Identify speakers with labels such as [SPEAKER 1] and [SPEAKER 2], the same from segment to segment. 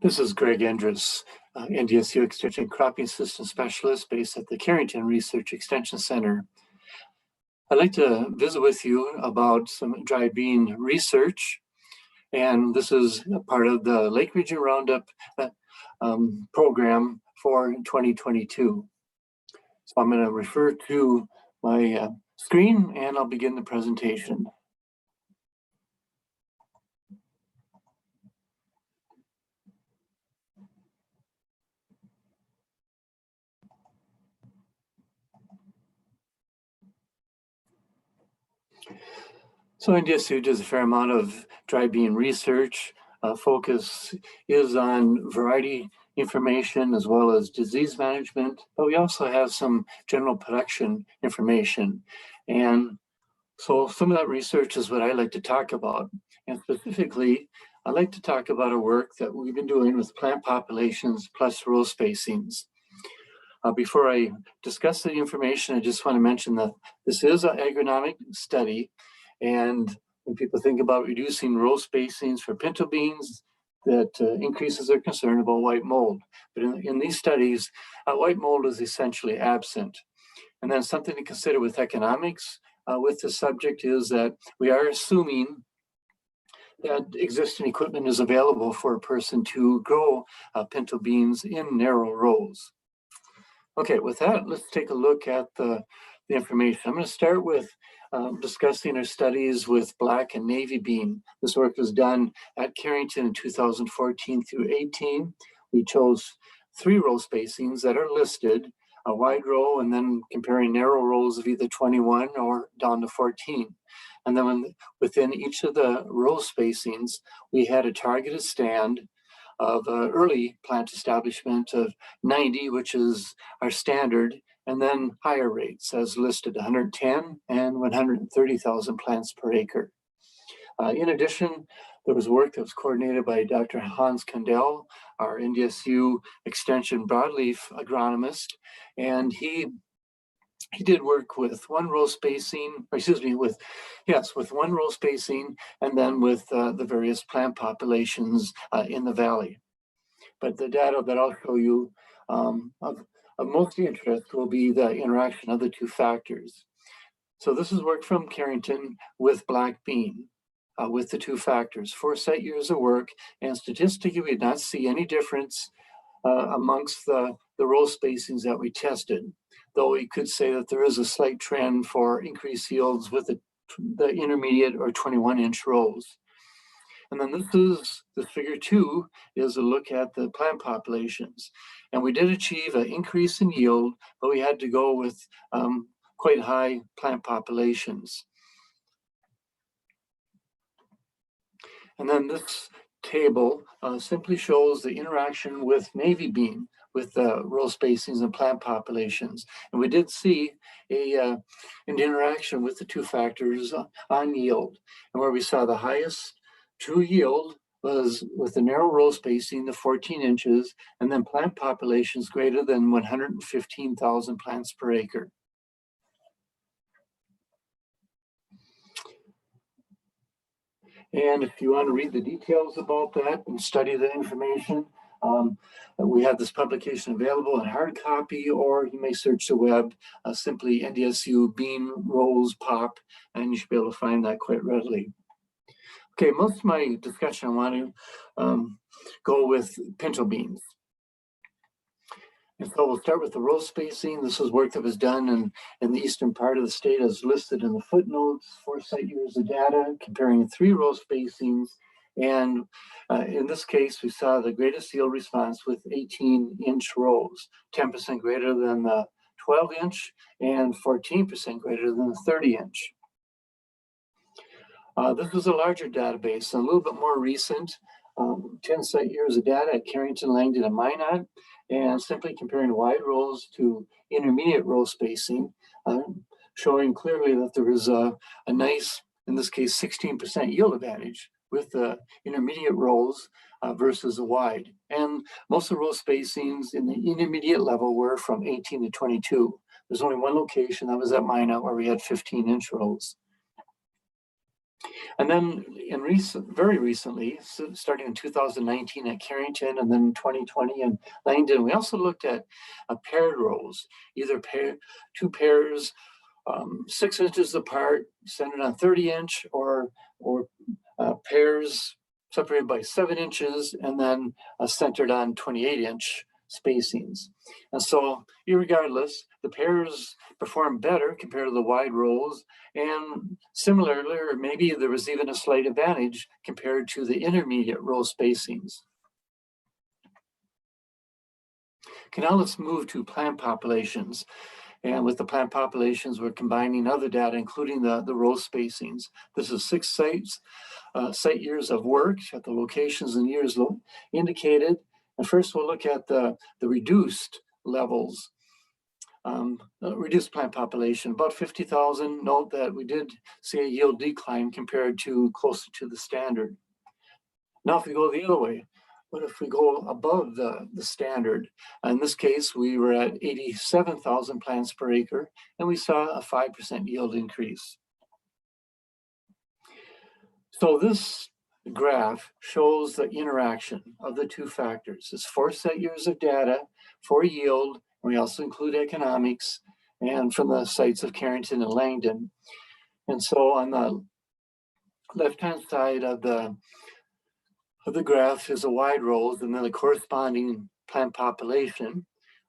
[SPEAKER 1] This is Greg Endres, NDSU Extension Cropping System Specialist based at the Carrington Research Extension Center. I'd like to visit with you about some dry bean research, and this is a part of the Lake Region Roundup program for 2022. So I'm going to refer to my screen and I'll begin the presentation. So NDSU does a fair amount of dry bean research. Focus is on variety information as well as disease management, but we also have some general production information. And so some of that research is what I like to talk about. And specifically, I like to talk about our work that we've been doing with plant populations plus row spacings. Before I discuss the information, I just want to mention that this is an agronomic study. And when people think about reducing row spacings for pinto beans, that increases their concern about white mold. But in these studies, white mold is essentially absent. And then something to consider with economics with the subject is that we are assuming that existing equipment is available for a person to grow pinto beans in narrow rows. Okay, with that, let's take a look at the information. I'm going to start with discussing our studies with black and navy bean. This work was done at Carrington in 2014 through 18. We chose 3 row spacings that are listed, a wide row and then comparing narrow rows of either 21 or down to 14. And then within each of the row spacings, we had a targeted stand of early plant establishment of 90, which is our standard, and then higher rates as listed, 110 and 130,000 plants per acre. In addition, there was work that was coordinated by Dr. Hans Kandel, our NDSU Extension broadleaf agronomist, and he did work with one row spacing, with one row spacing, and then with the various plant populations in the valley. But the data that I'll show you of most interest will be the interaction of the 2 factors. So this is work from Carrington with black bean with the 2 factors, 4 set years of work, and statistically we did not see any difference amongst the row spacings that we tested, though we could say that there is a slight trend for increased yields with the intermediate or 21-inch rows. And then the figure 2 is a look at the plant populations. And we did achieve an increase in yield, but we had to go with quite high plant populations. And then this table simply shows the interaction with navy bean with row spacings and plant populations. And we did see an interaction with the 2 factors on yield. And where we saw the highest true yield was with the narrow row spacing, the 14 inches, and then plant populations greater than 115,000 plants per acre. And if you want to read the details about that and study the information, we have this publication available in hard copy, or you may search the web, simply NDSU bean rows pop, and you should be able to find that quite readily. Okay, most of my discussion I want to go with pinto beans. And so we'll start with the row spacing. This is work that was done in the eastern part of the state as listed in the footnotes, 4 set years of data comparing 3 row spacings. And in this case, we saw the greatest yield response with 18-inch rows, 10% greater than the 12-inch and 14% greater than the 30-inch. This was a larger database, a little bit more recent, 10 set years of data at Carrington, Langdon, and Minot, and simply comparing wide rows to intermediate row spacing, showing clearly that there was a nice, in this case, 16% yield advantage with the intermediate rows versus the wide. And most of the row spacings in the intermediate level were from 18 to 22. There's only one location, that was at Minot, where we had 15-inch rows. And then very recently, so starting in 2019 at Carrington and then 2020 in Langdon, we also looked at paired rows, either two pairs 6 inches apart, centered on 30-inch, or pairs separated by 7 inches and then centered on 28-inch spacings. And so, irregardless, the pairs perform better compared to the wide rows, and similarly, or maybe there was even a slight advantage compared to the intermediate row spacings. Okay, now let's move to plant populations. And with the plant populations, we're combining other data, including the row spacings. This is 6 sites, site years of work at the locations and years indicated. And first, we'll look at the reduced levels, reduced plant population, about 50,000. Note that we did see a yield decline compared to closer to the standard. Now, if we go the other way, what if we go above the standard? In this case, we were at 87,000 plants per acre, and we saw a 5% yield increase. So this graph shows the interaction of the two factors. It's 4 set years of data for yield, and we also include economics, and from the sites of Carrington and Langdon. And so on the left-hand side of the graph is the wide rows and then the corresponding plant population.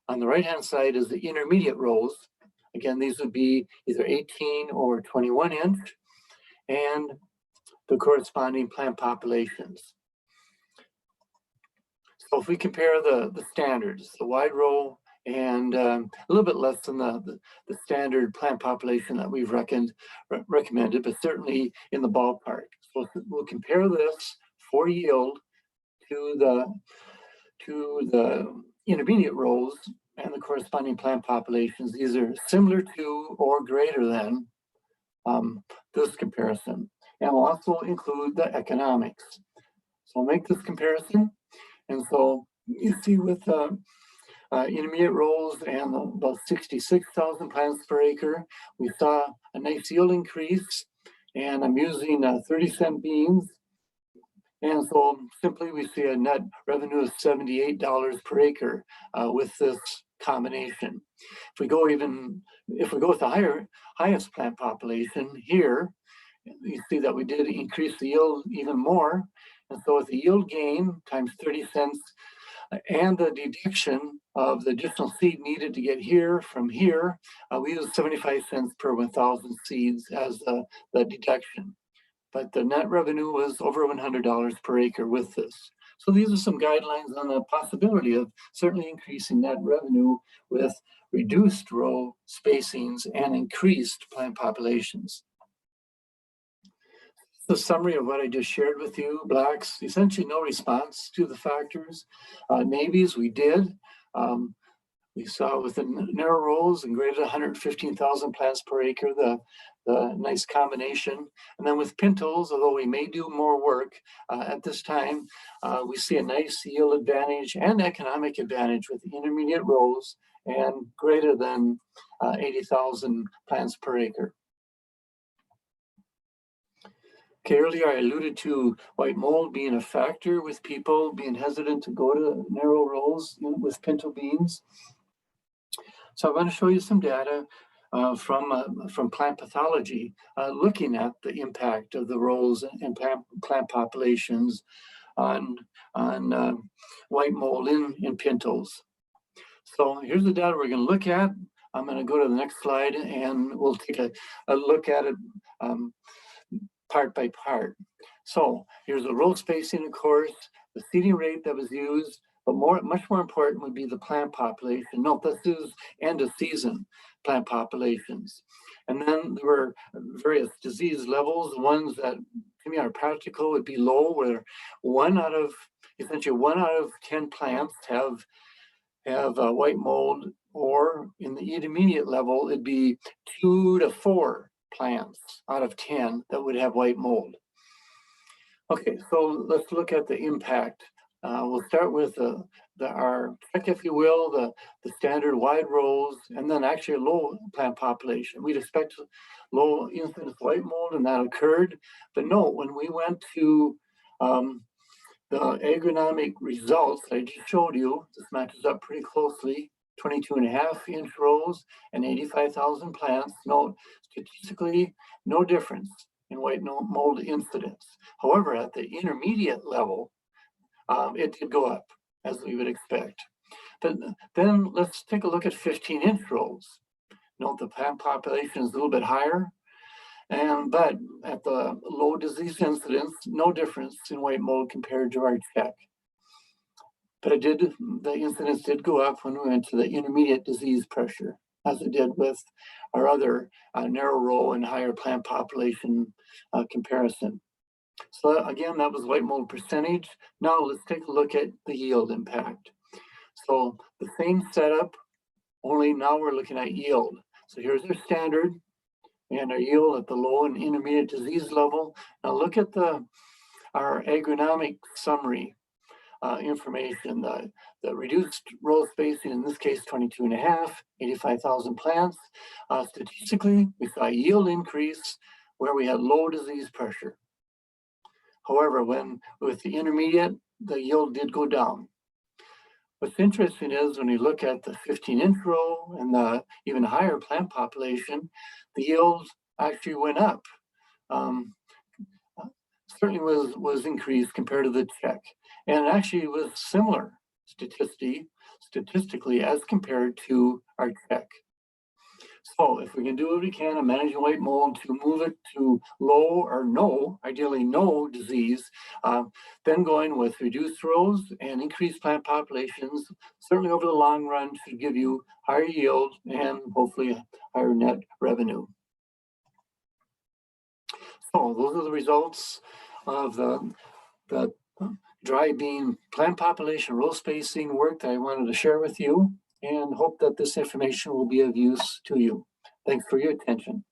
[SPEAKER 1] On the right-hand side is the intermediate rows. Again, these would be either 18 or 21 inch, and the corresponding plant populations. So if we compare the standards, the wide row and a little bit less than the standard plant population that we've recommended, but certainly in the ballpark. So we'll compare this for yield to the intermediate rows and the corresponding plant populations. These are similar to or greater than this comparison. And we'll also include the economics. So we'll make this comparison. And so you see with intermediate rows and about 66,000 plants per acre, we saw a nice yield increase. And I'm using 30-cent beans. And so simply we see a net revenue of $78 per acre with this combination. If we go with the highest plant population here, you see that we did increase the yield even more. And so with the yield gain times 30 cents and the deduction of the additional seed needed to get here from here, we used 75 cents per 1,000 seeds as the deduction. But the net revenue was over $100 per acre with this. So these are some guidelines on the possibility of certainly increasing net revenue with reduced row spacings and increased plant populations. The summary of what I just shared with you: blacks, essentially no response to the factors. Navies, we did. We saw within narrow rows and greater than 115,000 plants per acre, the nice combination. And then with pintos, although we may do more work at this time, we see a nice yield advantage and economic advantage with intermediate rows and greater than 80,000 plants per acre. Okay, earlier I alluded to white mold being a factor with people being hesitant to go to narrow rows with pinto beans. So I want to show you some data from plant pathology, looking at the impact of the rows and plant populations on white mold in pintos. So here's the data we're going to look at. I'm going to go to the next slide and we'll take a look at it part by part. So here's the row spacing, of course, the seeding rate that was used, but much more important would be the plant population. Note, this is end of season plant populations. And then there were various disease levels. The ones that to me are practical would be low, where essentially one out of 10 plants have white mold, or in the intermediate level, it'd be 2 to 4 plants out of 10 that would have white mold. Okay, so let's look at the impact. We'll start with the our check, if you will, the standard wide rows, and then actually a low plant population. We'd expect low incidence white mold, and that occurred. But no, when we went to the agronomic results I just showed you, this matches up pretty closely. 22.5-inch rows and 85,000 plants. No, statistically, no difference in white mold incidence. However, at the intermediate level, it did go up, as we would expect. But then let's take a look at 15-inch rows. Note the plant population is a little bit higher, but at the low disease incidence, no difference in white mold compared to our check. But the incidence did go up when we went to the intermediate disease pressure, as it did with our other narrow row and higher plant population comparison. So again, that was white mold percentage. Now let's take a look at the yield impact. So the same setup, only now we're looking at yield. So here's our standard and our yield at the low and intermediate disease level. Now look at our agronomic summary information. The reduced row spacing, in this case 22.5, 85,000 plants. Statistically, we saw a yield increase where we had low disease pressure. However, with the intermediate, the yield did go down. What's interesting is when you look at the 15-inch row and the even higher plant population, the yield actually went up. Certainly was increased compared to the check, and actually was similar statistically as compared to our check. So if we can do what we can in managing white mold to move it to low or no, ideally no disease, then going with reduced rows and increased plant populations, certainly over the long run should give you higher yield and hopefully higher net revenue. So those are the results of the dry bean plant population row spacing work that I wanted to share with you, and hope that this information will be of use to you. Thanks for your attention.